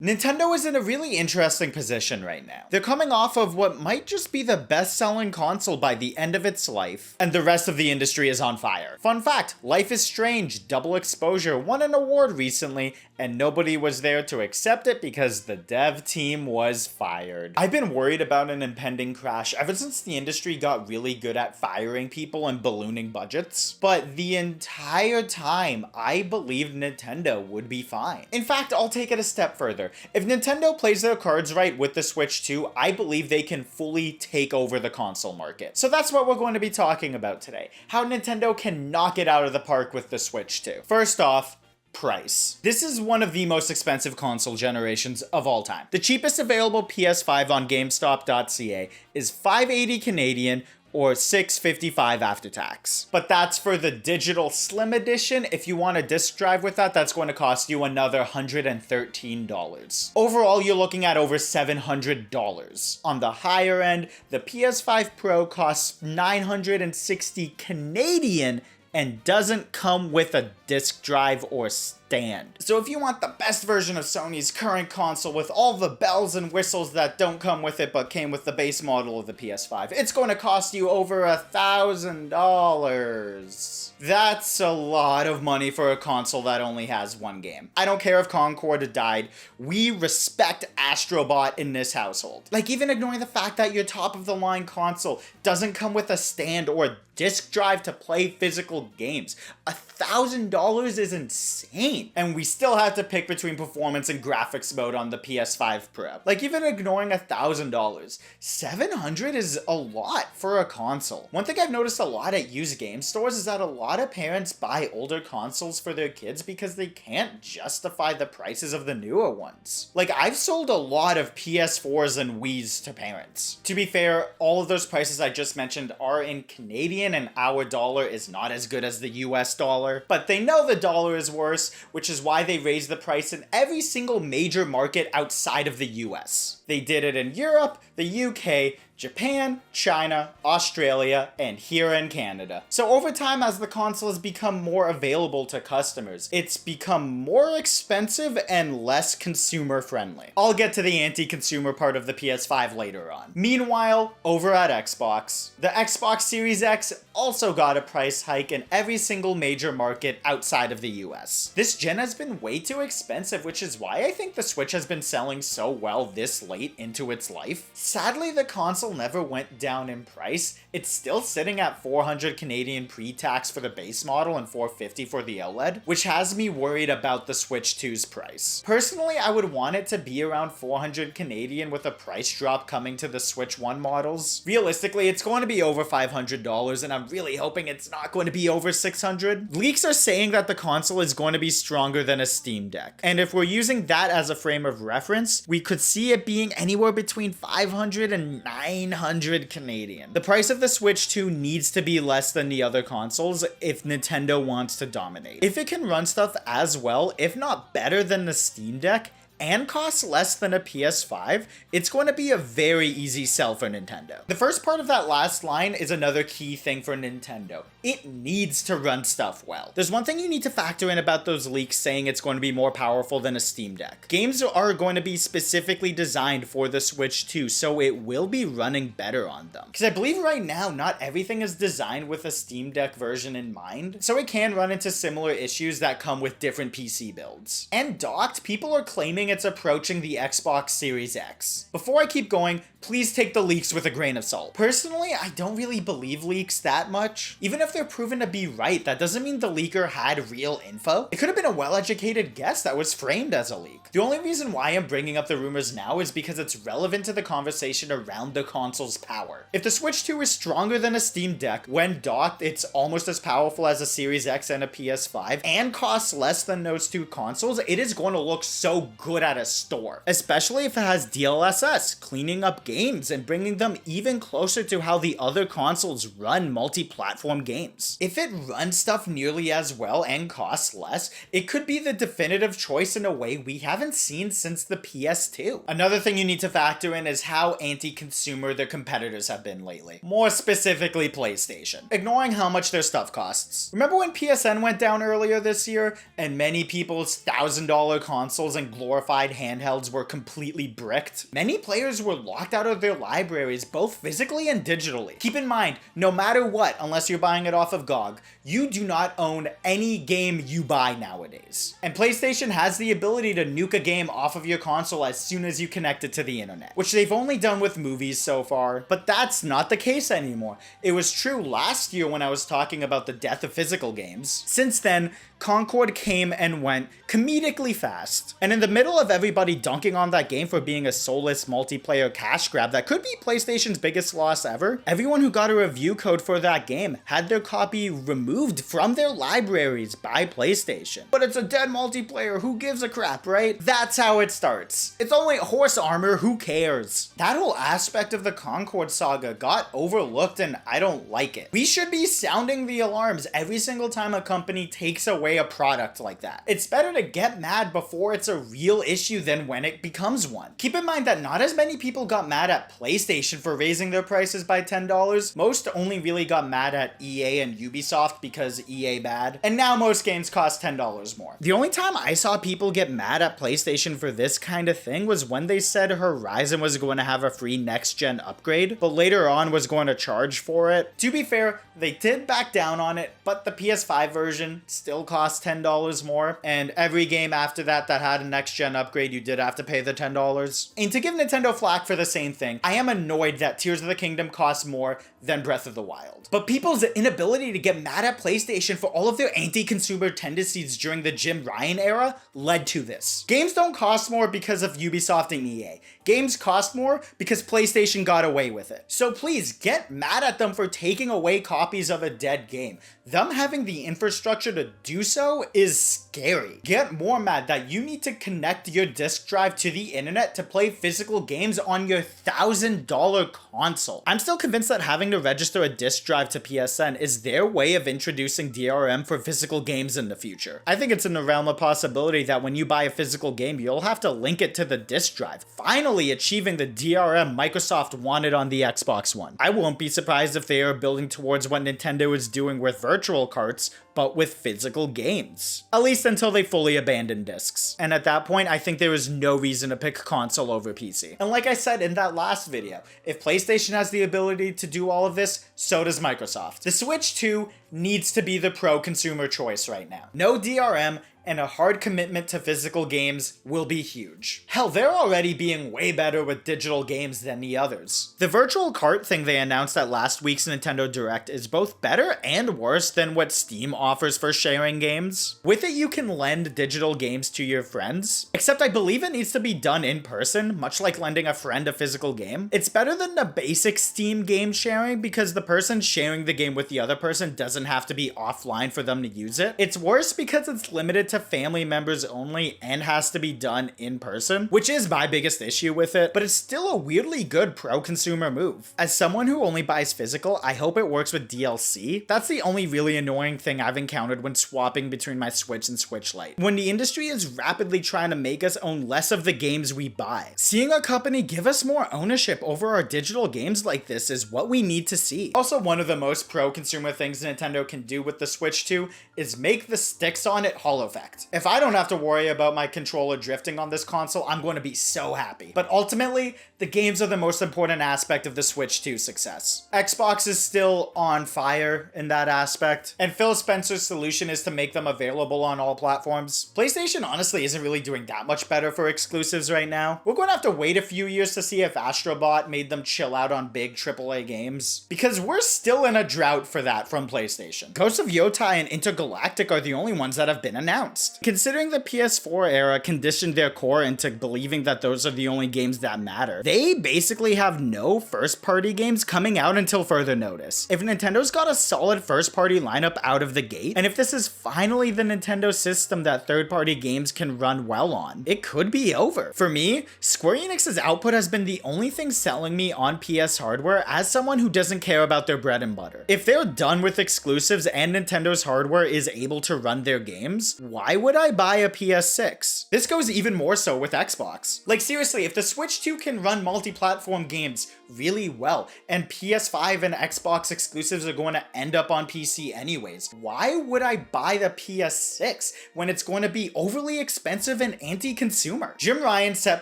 Nintendo is in a really interesting position right now. They're coming off of what might just be the best-selling console by the end of its life, and the rest of the industry is on fire. Fun fact, Life is Strange Double Exposure won an award recently, and nobody was there to accept it because the dev team was fired. I've been worried about an impending crash ever since the industry got really good at firing people and ballooning budgets, but the entire time I believed Nintendo would be fine. In fact, I'll take it a step further. If Nintendo plays their cards right with the Switch 2, I believe they can fully take over the console market. So that's what we're going to be talking about today. How Nintendo can knock it out of the park with the Switch 2. First off, price. This is one of the most expensive console generations of all time. The cheapest available PS5 on GameStop.ca is $580 Canadian, or $655 after tax. But that's for the digital slim edition. If you want a disc drive with that, that's going to cost you another $113. Overall, you're looking at over $700. On the higher end, the PS5 Pro costs $960 Canadian and doesn't come with a disc drive or stand. So if you want the best version of Sony's current console with all the bells and whistles that don't come with it but came with the base model of the PS5, it's going to cost you over $1,000. That's a lot of money for a console that only has one game. I don't care if Concord died, we respect Astrobot in this household. Like, even ignoring the fact that your top of the line console doesn't come with a stand or a disc drive to play physical games, $1,000 is insane. And we still have to pick between performance and graphics mode on the PS5 Pro. Like, even ignoring $1,000, $700 is a lot for a console. One thing I've noticed a lot at used game stores is that a lot of parents buy older consoles for their kids because they can't justify the prices of the newer ones. Like, I've sold a lot of PS4s and Wiis to parents. To be fair, all of those prices I just mentioned are in Canadian, and our dollar is not as good as the US dollar, but they know the dollar is worse, which is why they raised the price in every single major market outside of the US. They did it in Europe, the UK, Japan, China, Australia, and here in Canada. So over time, as the console has become more available to customers, it's become more expensive and less consumer friendly. I'll get to the anti-consumer part of the PS5 later on. Meanwhile, over at Xbox, the Xbox Series X also got a price hike in every single major market outside of the US. This gen has been way too expensive, which is why I think the Switch has been selling so well this late into its life. Sadly, the console never went down in price. It's still sitting at $400 Canadian pre-tax for the base model and $450 for the OLED, which has me worried about the Switch 2's price. Personally, I would want it to be around $400 Canadian with a price drop coming to the Switch 1 models. Realistically, it's going to be over $500, and I'm really hoping it's not going to be over $600. Leaks are saying that the console is going to be stronger than a Steam Deck, and if we're using that as a frame of reference, we could see it being anywhere between $500 and $900 Canadian. The price of the Switch 2 needs to be less than the other consoles if Nintendo wants to dominate. If it can run stuff as well, if not better than the Steam Deck, and costs less than a PS5, it's going to be a very easy sell for Nintendo. The first part of that last line is another key thing for Nintendo. It needs to run stuff well. There's one thing you need to factor in about those leaks saying it's going to be more powerful than a Steam Deck. Games are going to be specifically designed for the Switch 2, so it will be running better on them. Because I believe right now, not everything is designed with a Steam Deck version in mind, so it can run into similar issues that come with different PC builds. And docked, people are claiming it's approaching the Xbox Series X. Before I keep going, please take the leaks with a grain of salt. Personally, I don't really believe leaks that much. Even if they're proven to be right, that doesn't mean the leaker had real info. It could have been a well-educated guess that was framed as a leak. The only reason why I'm bringing up the rumors now is because it's relevant to the conversation around the console's power. If the Switch 2 is stronger than a Steam Deck, when docked, it's almost as powerful as a Series X and a PS5, and costs less than those two consoles, it is going to look so good at a store. Especially if it has DLSS, cleaning up games and bringing them even closer to how the other consoles run multi-platform games. If it runs stuff nearly as well and costs less, it could be the definitive choice in a way we haven't seen since the PS2. Another thing you need to factor in is how anti-consumer their competitors have been lately. More specifically, PlayStation. Ignoring how much their stuff costs. Remember when PSN went down earlier this year and many people's $1,000 consoles and glorified glorified handhelds were completely bricked, many players were locked out of their libraries both physically and digitally. Keep in mind, no matter what, unless you're buying it off of GOG, you do not own any game you buy nowadays. And PlayStation has the ability to nuke a game off of your console as soon as you connect it to the internet, which they've only done with movies so far, but that's not the case anymore. It was true last year when I was talking about the death of physical games. Since then, Concord came and went comedically fast. And in the middle of everybody dunking on that game for being a soulless multiplayer cash grab that could be PlayStation's biggest loss ever, everyone who got a review code for that game had their copy removed from their libraries by PlayStation. But it's a dead multiplayer, who gives a crap, right? That's how it starts. It's only horse armor, who cares? That whole aspect of the Concord saga got overlooked and I don't like it. We should be sounding the alarms every single time a company takes away a product like that. It's better to get mad before it's a real issue than when it becomes one. Keep in mind that not as many people got mad at PlayStation for raising their prices by $10. Most only really got mad at EA and Ubisoft because EA bad. And now most games cost $10 more. The only time I saw people get mad at PlayStation for this kind of thing was when they said Horizon was going to have a free next-gen upgrade, but later on was going to charge for it. To be fair, they did back down on it, but the PS5 version still cost $10 more, and every game after that that had a next-gen upgrade, you did have to pay the $10. And to give Nintendo flack for the same thing, I am annoyed that Tears of the Kingdom costs more than Breath of the Wild. But people's inability to get mad at PlayStation for all of their anti-consumer tendencies during the Jim Ryan era led to this. Games don't cost more because of Ubisoft and EA. Games cost more because PlayStation got away with it. So please, get mad at them for taking away copies of a dead game. Them having the infrastructure to do so is scary. Get more mad that you need to connect your disk drive to the internet to play physical games on your $1,000 console. I'm still convinced that having to register a disk drive to PSN is their way of introducing DRM for physical games in the future. I think it's in the realm of possibility that when you buy a physical game, you'll have to link it to the disk drive, finally achieving the DRM Microsoft wanted on the Xbox One. I won't be surprised if they are building towards what Nintendo is doing with virtual carts, but with physical games. At least until they fully abandon discs. And at that point, I think there is no reason to pick console over PC. And like I said in that last video, if PlayStation has the ability to do all of this, so does Microsoft. The Switch 2 needs to be the pro-consumer choice right now. No DRM, and a hard commitment to physical games will be huge. Hell, they're already being way better with digital games than the others. The virtual cart thing they announced at last week's Nintendo Direct is both better and worse than what Steam offers for sharing games. With it, you can lend digital games to your friends, except I believe it needs to be done in person, much like lending a friend a physical game. It's better than the basic Steam game sharing because the person sharing the game with the other person doesn't have to be offline for them to use it. It's worse because it's limited to family members only and has to be done in person, which is my biggest issue with it, but it's still a weirdly good pro-consumer move. As someone who only buys physical, I hope it works with DLC. That's the only really annoying thing I've encountered when swapping between my Switch and Switch Lite. When the industry is rapidly trying to make us own less of the games we buy, seeing a company give us more ownership over our digital games like this is what we need to see. Also, one of the most pro-consumer things Nintendo can do with the Switch 2 is make the sticks on it Hall effect. If I don't have to worry about my controller drifting on this console, I'm going to be so happy. But ultimately, the games are the most important aspect of the Switch 2 success. Xbox is still on fire in that aspect, and Phil Spencer's solution is to make them available on all platforms. PlayStation honestly isn't really doing that much better for exclusives right now. We're going to have to wait a few years to see if Astro Bot made them chill out on big AAA games, because we're still in a drought for that from PlayStation. Ghosts of Yotai and Intergalactic are the only ones that have been announced. Considering the PS4 era conditioned their core into believing that those are the only games that matter, they basically have no first-party games coming out until further notice. If Nintendo's got a solid first-party lineup out of the gate, and if this is finally the Nintendo system that third-party games can run well on, it could be over. For me, Square Enix's output has been the only thing selling me on PS hardware as someone who doesn't care about their bread and butter. If they're done with exclusives and Nintendo's hardware is able to run their games, why why would I buy a PS6? This goes even more so with Xbox. Like seriously, if the Switch 2 can run multi-platform games really well, and PS5 and Xbox exclusives are going to end up on PC anyways, why would I buy the PS6 when it's going to be overly expensive and anti-consumer? Jim Ryan set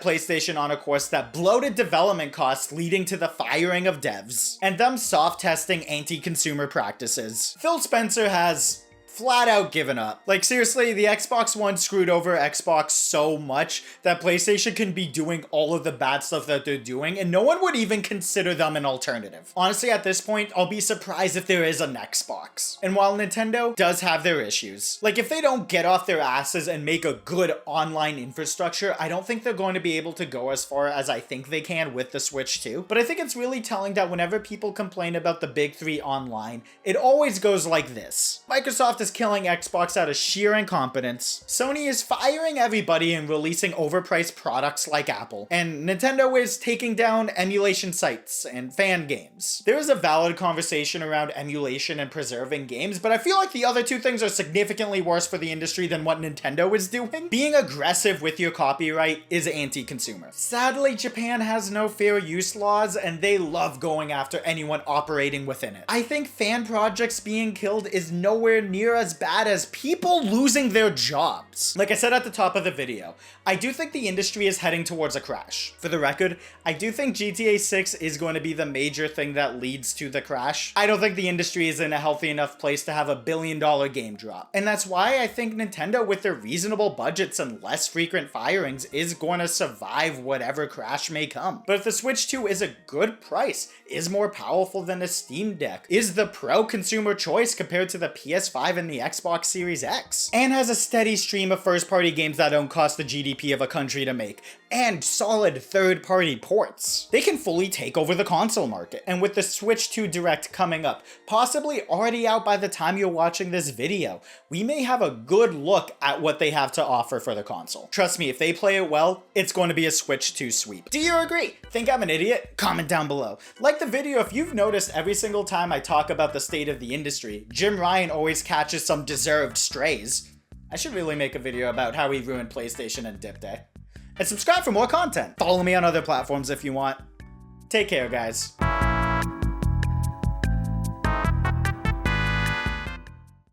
PlayStation on a course that bloated development costs leading to the firing of devs, and them soft testing anti-consumer practices. Phil Spencer has flat out given up. Like seriously, the Xbox One screwed over Xbox so much that PlayStation can be doing all of the bad stuff that they're doing and no one would even consider them an alternative. Honestly, at this point, I'll be surprised if there is an Xbox. And while Nintendo does have their issues, like if they don't get off their asses and make a good online infrastructure, I don't think they're going to be able to go as far as I think they can with the Switch 2. But I think it's really telling that whenever people complain about the big three online, it always goes like this. Microsoft is killing Xbox out of sheer incompetence. Sony is firing everybody and releasing overpriced products like Apple. And Nintendo is taking down emulation sites and fan games. There is a valid conversation around emulation and preserving games, but I feel like the other two things are significantly worse for the industry than what Nintendo is doing. Being aggressive with your copyright is anti-consumer. Sadly, Japan has no fair use laws and they love going after anyone operating within it. I think fan projects being killed is nowhere near as bad as people losing their jobs. Like I said at the top of the video, I do think the industry is heading towards a crash. For the record, I do think GTA 6 is going to be the major thing that leads to the crash. I don't think the industry is in a healthy enough place to have a billion-dollar game drop. And that's why I think Nintendo, with their reasonable budgets and less frequent firings, is going to survive whatever crash may come. But if the Switch 2 is a good price, is more powerful than a Steam Deck, is the pro-consumer choice compared to the PS5 and the Xbox Series X, and has a steady stream of first-party games that don't cost the GDP of a country to make, and solid third-party ports, they can fully take over the console market. And with the Switch 2 Direct coming up, possibly already out by the time you're watching this video, we may have a good look at what they have to offer for the console. Trust me, if they play it well, it's going to be a Switch 2 sweep. Do you agree? Think I'm an idiot? Comment down below. Like the video if you've noticed every single time I talk about the state of the industry, Jim Ryan always catches some deserved strays. I should really make a video about how he ruined PlayStation and Dip Day. And subscribe for more content. Follow me on other platforms if you want. Take care, guys.